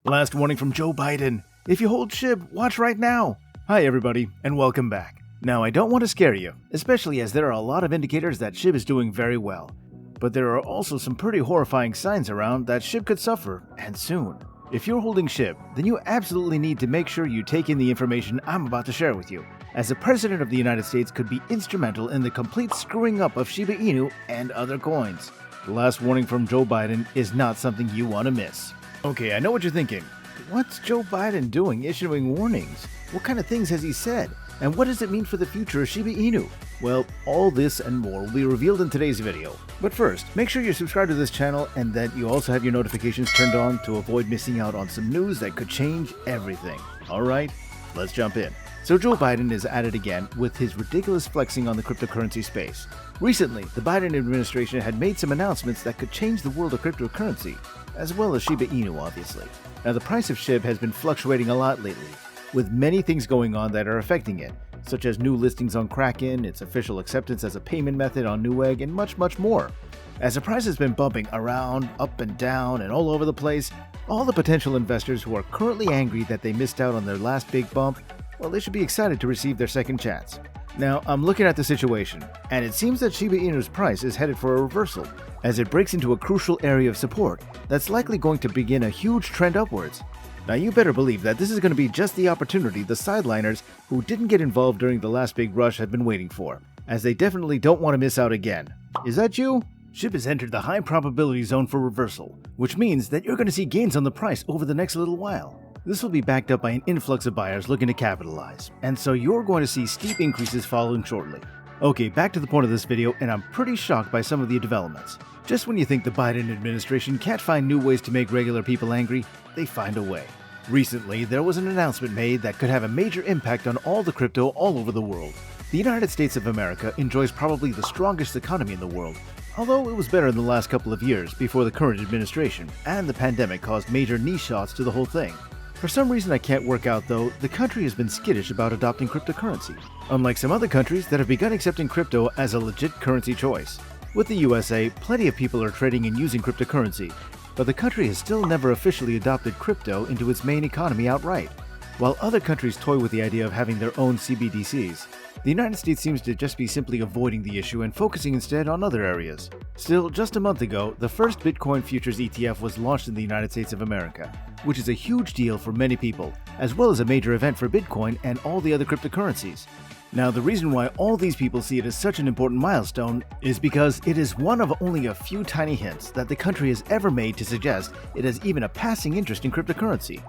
Last warning from Joe Biden. If you hold SHIB, watch right now. Hi everybody, and welcome back. Now I don't want to scare you, especially as there are a lot of indicators that SHIB is doing very well. But there are also some pretty horrifying signs around that SHIB could suffer, and soon. If you're holding SHIB, then you absolutely need to make sure you take in the information I'm about to share with you, as the President of the United States could be instrumental in the complete screwing up of Shiba Inu and other coins. The last warning from Joe Biden is not something you want to miss. Okay, I know what you're thinking. What's Joe Biden doing issuing warnings? What kind of things has he said? And what does it mean for the future of Shiba Inu? Well, all this and more will be revealed in today's video. But first, make sure you're subscribed to this channel and that you also have your notifications turned on to avoid missing out on some news that could change everything. Alright, let's jump in. So Joe Biden is at it again with his ridiculous flexing on the cryptocurrency space. Recently, the Biden administration had made some announcements that could change the world of cryptocurrency, as well as Shiba Inu obviously. Now the price of SHIB has been fluctuating a lot lately, with many things going on that are affecting it, such as new listings on Kraken, its official acceptance as a payment method on Newegg, and much more. As the price has been bumping around, up and down, and all over the place, all the potential investors who are currently angry that they missed out on their last big bump, well, they should be excited to receive their second chance. Now, I'm looking at the situation, and it seems that Shiba Inu's price is headed for a reversal, as it breaks into a crucial area of support that's likely going to begin a huge trend upwards. Now you better believe that this is going to be just the opportunity the sideliners who didn't get involved during the last big rush have been waiting for, as they definitely don't want to miss out again. Is that you? SHIB has entered the high probability zone for reversal, which means that you're going to see gains on the price over the next little while. This will be backed up by an influx of buyers looking to capitalize, and so you're going to see steep increases following shortly. Okay, back to the point of this video, and I'm pretty shocked by some of the developments. Just when you think the Biden administration can't find new ways to make regular people angry, they find a way. Recently, there was an announcement made that could have a major impact on all the crypto all over the world. The United States of America enjoys probably the strongest economy in the world, although it was better in the last couple of years before the current administration and the pandemic caused major knee shots to the whole thing. For some reason I can't work out though, the country has been skittish about adopting cryptocurrency, unlike some other countries that have begun accepting crypto as a legit currency choice. With the USA, plenty of people are trading and using cryptocurrency, but the country has still never officially adopted crypto into its main economy outright. While other countries toy with the idea of having their own CBDCs, the United States seems to just be simply avoiding the issue and focusing instead on other areas. Still, just a month ago, the first Bitcoin futures ETF was launched in the United States of America, which is a huge deal for many people, as well as a major event for Bitcoin and all the other cryptocurrencies. Now, the reason why all these people see it as such an important milestone is because it is one of only a few tiny hints that the country has ever made to suggest it has even a passing interest in cryptocurrency.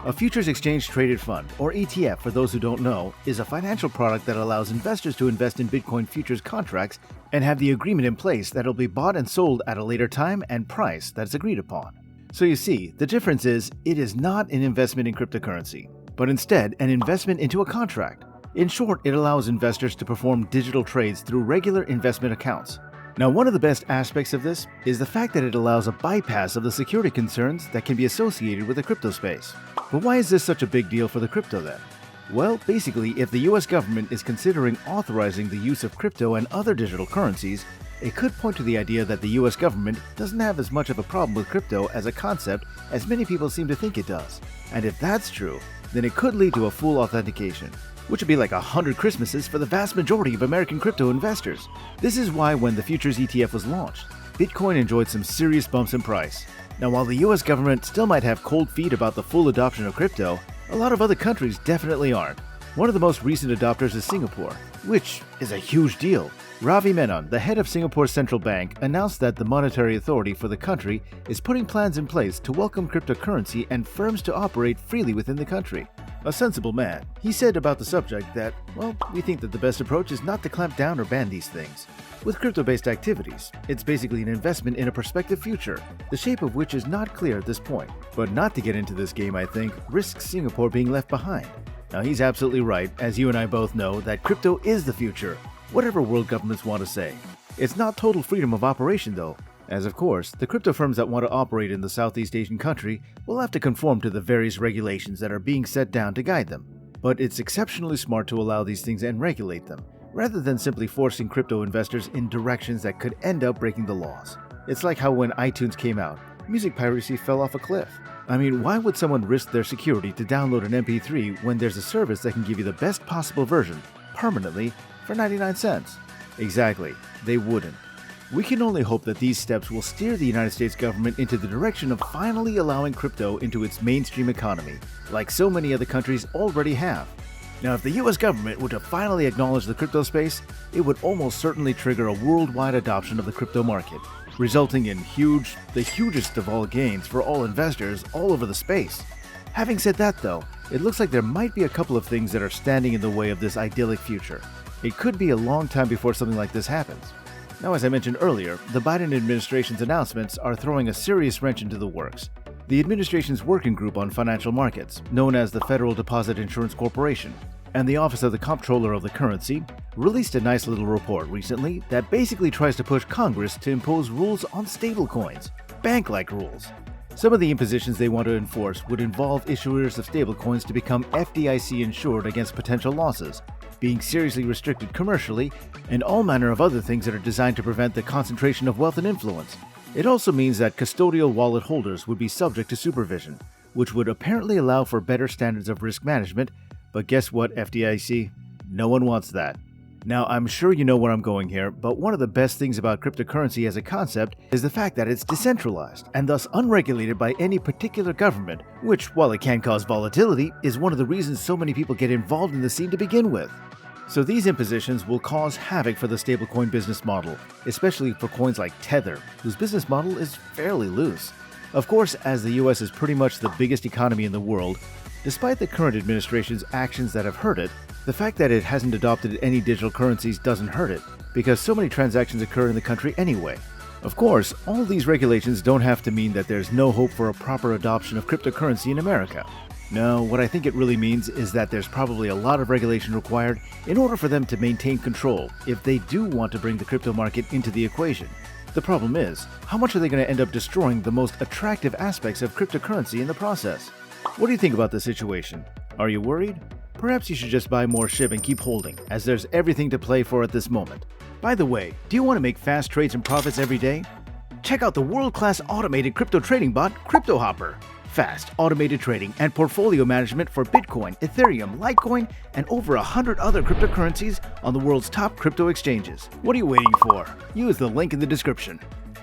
A futures exchange traded fund, or ETF for those who don't know, is a financial product that allows investors to invest in Bitcoin futures contracts and have the agreement in place that it'll be bought and sold at a later time and price that's agreed upon. So you see, the difference is it is not an investment in cryptocurrency, but instead an investment into a contract. In short, it allows investors to perform digital trades through regular investment accounts. Now, one of the best aspects of this is the fact that it allows a bypass of the security concerns that can be associated with the crypto space. But why is this such a big deal for the crypto then? Well, basically, if the US government is considering authorizing the use of crypto and other digital currencies, it could point to the idea that the US government doesn't have as much of a problem with crypto as a concept as many people seem to think it does. And if that's true, then it could lead to a full authentication, which would be like 100 Christmases for the vast majority of American crypto investors. This is why when the futures ETF was launched, Bitcoin enjoyed some serious bumps in price. Now, while the US government still might have cold feet about the full adoption of crypto, a lot of other countries definitely aren't. One of the most recent adopters is Singapore, which is a huge deal. Ravi Menon, the head of Singapore's central bank, announced that the monetary authority for the country is putting plans in place to welcome cryptocurrency and firms to operate freely within the country. A sensible man, he said about the subject that, well, we think that the best approach is not to clamp down or ban these things. With crypto-based activities, it's basically an investment in a prospective future, the shape of which is not clear at this point. But not to get into this game, I think, risks Singapore being left behind. Now, he's absolutely right, as you and I both know, that crypto is the future, whatever world governments want to say. It's not total freedom of operation, though, as of course, the crypto firms that want to operate in the Southeast Asian country will have to conform to the various regulations that are being set down to guide them. But it's exceptionally smart to allow these things and regulate them, rather than simply forcing crypto investors in directions that could end up breaking the laws. It's like how when iTunes came out, music piracy fell off a cliff. I mean, why would someone risk their security to download an MP3 when there's a service that can give you the best possible version, permanently, for 99 cents? Exactly, they wouldn't. We can only hope that these steps will steer the United States government into the direction of finally allowing crypto into its mainstream economy, like so many other countries already have. Now, if the US government were to finally acknowledge the crypto space, it would almost certainly trigger a worldwide adoption of the crypto market, resulting in the hugest of all gains for all investors all over the space. Having said that though, it looks like there might be a couple of things that are standing in the way of this idyllic future. It could be a long time before something like this happens. Now, as I mentioned earlier, the Biden administration's announcements are throwing a serious wrench into the works. The administration's working group on financial markets, known as the Federal Deposit Insurance Corporation, and the Office of the Comptroller of the Currency, released a nice little report recently that basically tries to push Congress to impose rules on stablecoins, bank-like rules. Some of the impositions they want to enforce would involve issuers of stablecoins to become FDIC insured against potential losses, being seriously restricted commercially, and all manner of other things that are designed to prevent the concentration of wealth and influence. It also means that custodial wallet holders would be subject to supervision, which would apparently allow for better standards of risk management. But guess what, FDIC? No one wants that. Now, I'm sure you know where I'm going here, but one of the best things about cryptocurrency as a concept is the fact that it's decentralized and thus unregulated by any particular government, which, while it can cause volatility, is one of the reasons so many people get involved in the scene to begin with. So these impositions will cause havoc for the stablecoin business model, especially for coins like Tether, whose business model is fairly loose. Of course, as the US is pretty much the biggest economy in the world, despite the current administration's actions that have hurt it, the fact that it hasn't adopted any digital currencies doesn't hurt it, because so many transactions occur in the country anyway. Of course, all these regulations don't have to mean that there's no hope for a proper adoption of cryptocurrency in America. No, what I think it really means is that there's probably a lot of regulation required in order for them to maintain control if they do want to bring the crypto market into the equation. The problem is, how much are they going to end up destroying the most attractive aspects of cryptocurrency in the process? What do you think about the situation? Are you worried? Perhaps you should just buy more SHIB and keep holding, as there's everything to play for at this moment. By the way, do you want to make fast trades and profits every day? Check out the world-class automated crypto trading bot, CryptoHopper. Fast, automated trading and portfolio management for Bitcoin, Ethereum, Litecoin, and over 100 other cryptocurrencies on the world's top crypto exchanges. What are you waiting for? Use the link in the description.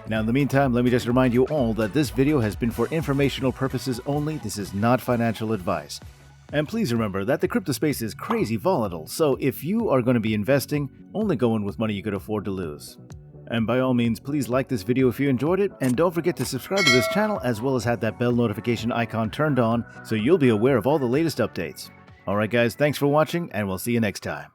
Now, in the meantime, let me just remind you all that this video has been for informational purposes only. This is not financial advice. And please remember that the crypto space is crazy volatile, so if you are going to be investing, only go in with money you could afford to lose. And by all means, please like this video if you enjoyed it, and don't forget to subscribe to this channel as well as have that bell notification icon turned on so you'll be aware of all the latest updates. Alright guys, thanks for watching, and we'll see you next time.